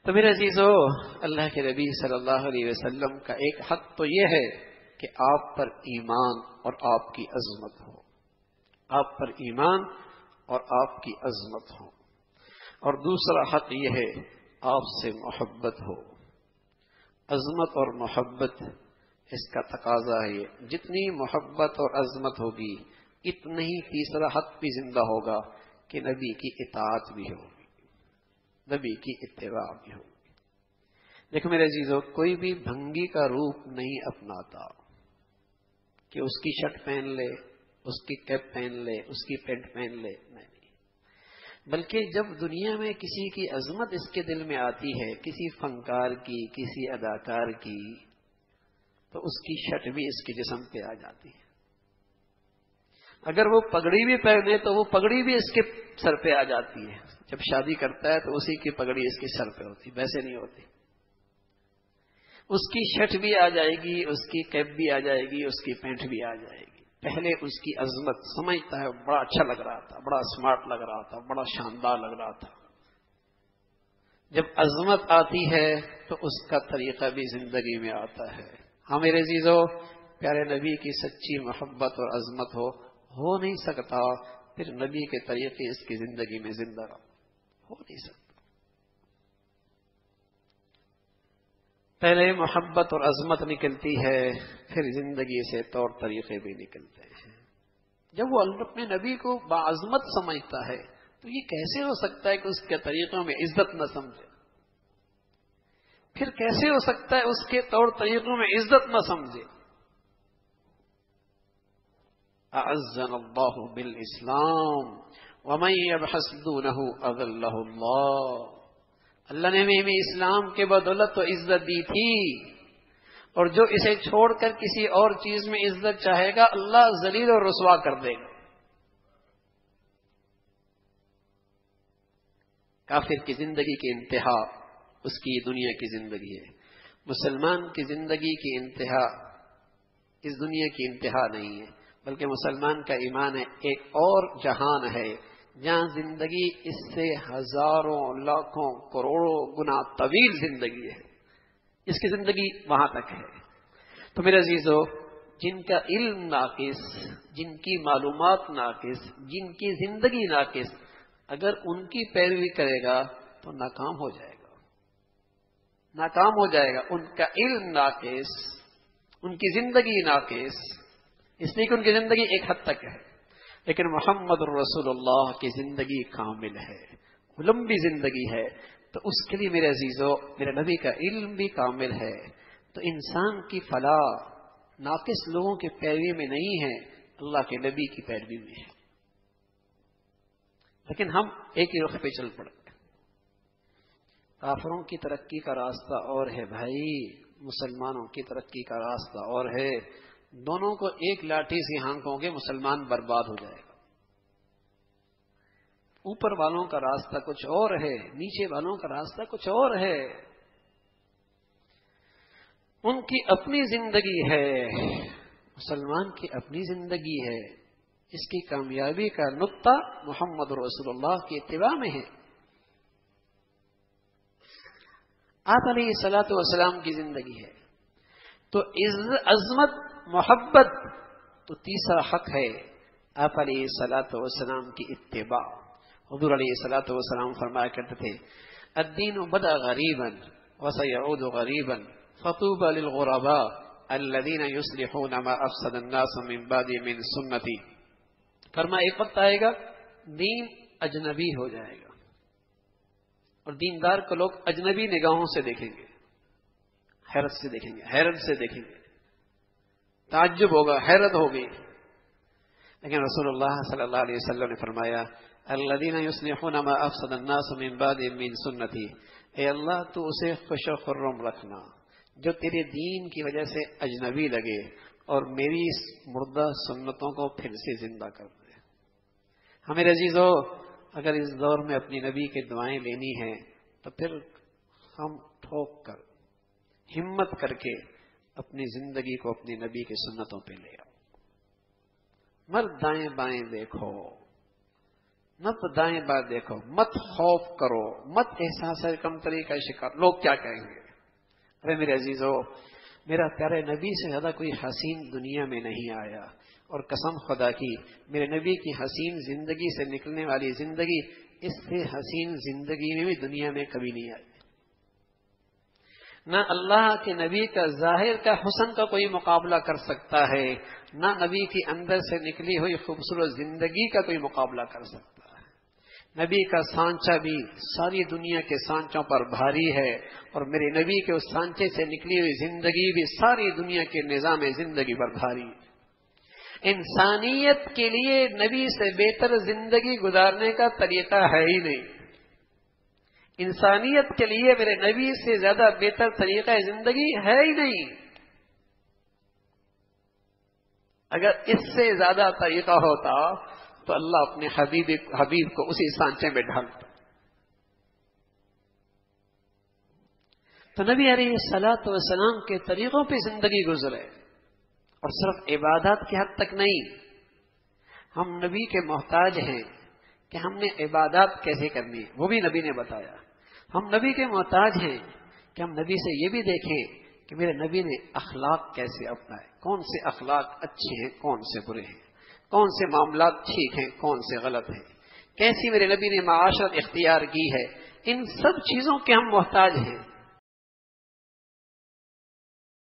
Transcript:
تو میرے عزیزو، اللہ کے نبی صلی اللہ علیہ وسلم کا ایک حق تو یہ ہے کہ آپ پر ایمان اور آپ کی عظمت ہو، آپ پر ایمان اور آپ کی عظمت ہو، اور دوسرا حق یہ ہے آپ سے محبت ہو۔ عظمت اور محبت اس کا تقاضا ہے، جتنی محبت اور عظمت ہوگی اتنا ہی تیسرا حق بھی زندہ ہوگا کہ نبی کی اطاعت بھی ہوگی، نبی کی اتباع بھی ہوگی۔ دیکھو میرے عزیزو، کوئی بھی بھنگی کا روپ نہیں اپناتا کہ اس کی شرٹ پہن لے، اس کی کیپ پہن لے، اس کی پینٹ پہن لے، نہیں، بلکہ جب دنیا میں کسی کی عظمت اس کے دل میں آتی ہے، کسی فنکار کی، کسی اداکار کی، تو اس کی شرٹ بھی اس کے جسم پہ آ جاتی ہے۔ اگر وہ پگڑی بھی پہنے تو وہ پگڑی بھی اس کے سر پہ آ جاتی ہے۔ جب شادی کرتا ہے تو اسی کی پگڑی اس کے سر پہ ہوتی، ویسے نہیں ہوتی۔ اس کی شرٹ بھی آ جائے گی، اس کی کیپ بھی آ جائے گی، اس کی پینٹ بھی آ جائے گی۔ پہلے اس کی عظمت سمجھتا ہے، بڑا اچھا لگ رہا تھا، بڑا اسمارٹ لگ رہا تھا، بڑا شاندار لگ رہا تھا۔ جب عظمت آتی ہے تو اس کا طریقہ بھی زندگی میں آتا ہے۔ ہاں میرے عزیزو، پیارے نبی کی سچی محبت اور عظمت ہو نہیں سکتا، پھر نبی کے طریقے اس کی زندگی میں زندہ ہو نہیں سکتا۔ پہلے محبت اور عظمت نکلتی ہے، پھر زندگی سے طور طریقے بھی نکلتے ہیں۔ جب وہ اپنے نبی کو باعظمت سمجھتا ہے تو یہ کیسے ہو سکتا ہے کہ اس کے طریقوں میں عزت نہ سمجھے؟ پھر کیسے ہو سکتا ہے اس کے طور طریقوں میں عزت نہ سمجھے؟ اعزنا اللہ بالاسلام ومن یبحث دونہ اذلہ اللہ۔ اللہ نے ہمیں اسلام کے بدولت تو عزت دی تھی، اور جو اسے چھوڑ کر کسی اور چیز میں عزت چاہے گا اللہ ذلیل اور رسوا کر دے گا۔ کافر کی زندگی کی انتہا اس کی دنیا کی زندگی ہے، مسلمان کی زندگی کی انتہا اس دنیا کی انتہا نہیں ہے، بلکہ مسلمان کا ایمان ہے ایک اور جہان ہے جہاں زندگی اس سے ہزاروں لاکھوں کروڑوں گنا طویل زندگی ہے، اس کی زندگی وہاں تک ہے۔ تو میرے عزیزو، جن کا علم ناقص، جن کی معلومات ناقص، جن کی زندگی ناقص، اگر ان کی پیروی کرے گا تو ناکام ہو جائے گا، ناکام ہو جائے گا۔ ان کا علم ناقص، ان کی زندگی ناقص، اس لیے کہ ان کی زندگی ایک حد تک ہے، لیکن محمد رسول اللہ کی زندگی کامل ہے، لمبی زندگی ہے۔ تو اس کے لیے میرے عزیزو، میرے نبی کا علم بھی کامل ہے۔ تو انسان کی فلاح ناقص لوگوں کی پیروی میں نہیں ہے، اللہ کے نبی کی پیروی میں ہے۔ لیکن ہم ایک ہی رخ پہ چل پڑے۔ کافروں کی ترقی کا راستہ اور ہے بھائی، مسلمانوں کی ترقی کا راستہ اور ہے۔ دونوں کو ایک لاٹھی سے ہانکو گے مسلمان برباد ہو جائے گا۔ اوپر والوں کا راستہ کچھ اور ہے، نیچے والوں کا راستہ کچھ اور ہے۔ ان کی اپنی زندگی ہے، مسلمان کی اپنی زندگی ہے۔ اس کی کامیابی کا نقطہ محمد رسول اللہ کی اتباع میں ہے۔ آپ علیہ الصلوۃ والسلام کی زندگی ہے تو عظمت، محبت، تو تیسرا حق ہے آپ علیہ الصلوۃ والسلام کی اتباع۔ حضور علیہ الصلوۃ والسلام فرمایا کرتے تھے الدین بدا غریبا وسيعود غریبا فطوبى للغرباء الذين يصلحون ما افسد الناس من بعد من سنتی۔ فرمایا ایک وقت آئے گا دین اجنبی ہو جائے گا، اور دیندار کو لوگ اجنبی نگاہوں سے دیکھیں گے، حیرت سے دیکھیں گے، حیرت سے دیکھیں گے، تعجب ہوگا، حیرت ہوگی۔ لیکن رسول اللہ صلی اللہ علیہ وسلم نے فرمایا الذین یصلحون ما افسد الناس من بعد من سنتی، اے اللہ تو اسے خوش و خرم رکھنا جو تیرے دین کی وجہ سے اجنبی لگے، اور میری اس مردہ سنتوں کو پھر سے زندہ کر دے۔ ہمیں عزیزو، اگر اس دور میں اپنی نبی کی دعائیں لینی ہیں تو پھر ہم ٹھوک کر، ہمت کر کے اپنی زندگی کو اپنی نبی کی سنتوں پہ لے آؤ۔ مر دائیں بائیں دیکھو، مت دائیں بائیں دیکھو، مت خوف کرو، مت احساس کمتری کا شکار، لوگ کیا کہیں گے۔ ارے میرے عزیزو، میرا پیارے نبی سے زیادہ کوئی حسین دنیا میں نہیں آیا، اور قسم خدا کی میرے نبی کی حسین زندگی سے نکلنے والی زندگی اس سے حسین زندگی میں بھی دنیا میں کبھی نہیں آئی۔ نہ اللہ کے نبی کا ظاہر کا حسن کا کوئی مقابلہ کر سکتا ہے، نہ نبی کی اندر سے نکلی ہوئی خوبصورت زندگی کا کوئی مقابلہ کر سکتا ہے۔ نبی کا سانچہ بھی ساری دنیا کے سانچوں پر بھاری ہے، اور میرے نبی کے اس سانچے سے نکلی ہوئی زندگی بھی ساری دنیا کے نظام زندگی پر بھاری ہے۔ انسانیت کے لیے نبی سے بہتر زندگی گزارنے کا طریقہ ہے ہی نہیں۔ انسانیت کے لیے میرے نبی سے زیادہ بہتر طریقہ زندگی ہے ہی نہیں۔ اگر اس سے زیادہ طریقہ ہوتا تو اللہ اپنے حبیب کو اسی سانچے میں ڈھالتا۔ تو نبی علیہ الصلوۃ والسلام کے طریقوں پہ زندگی گزرے، اور صرف عبادات کے حد تک نہیں۔ ہم نبی کے محتاج ہیں کہ ہم نے عبادات کیسے کرنی ہے، وہ بھی نبی نے بتایا۔ ہم نبی کے محتاج ہیں کہ ہم نبی سے یہ بھی دیکھیں کہ میرے نبی نے اخلاق کیسے اپنائے، کون سے اخلاق اچھے ہیں، کون سے برے ہیں، کون سے معاملات ٹھیک ہیں، کون سے غلط ہیں، کیسی میرے نبی نے معاشرت اختیار کی ہے۔ ان سب چیزوں کے ہم محتاج ہیں۔